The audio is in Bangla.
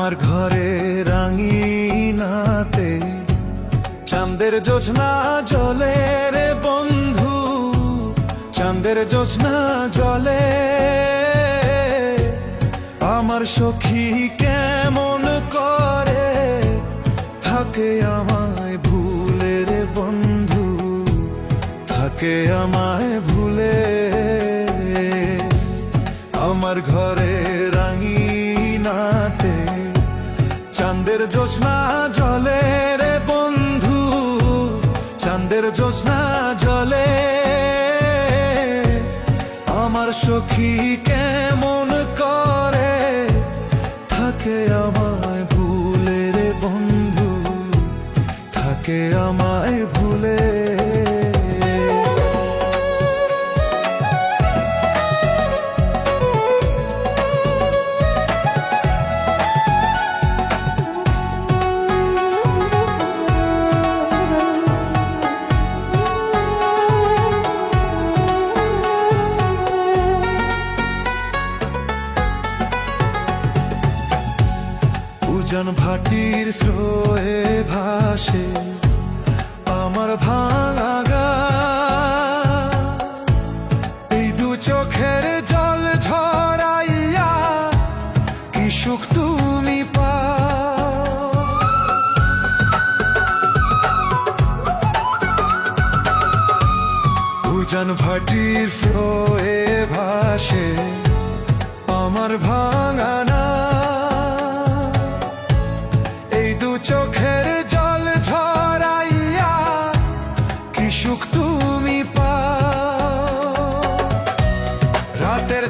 আমার ঘরে রাঙিনাতে চাঁদের জোছনা জলে রে বন্ধু, চাঁদের জোছনা জলে। আমার সখী কেমন করে থাকে আমায় ভুলে রে বন্ধু, থাকে আমায় ভুলে। আমার ঘরে রাঙিনাতে চাঁদের জোছনা জলে রে বন্ধু, চাঁদের জোছনা জলে। আমার সখী কেমন করে থাকে আমায় ভুলে রে বন্ধু, থাকে আমায় ভুলে। উজান ভাটির স্রোয়ে ভাসে আমার ভাঙা গা, এই দু চোখের জল ঝরাইয়া কি সুখ তুমি পাও। উজান ভাটির স্রোয়ে ভাসে আমার ভাঙা না, চোখের জল ঝরাইয়া কি সুখ তুমি পাও। রাতের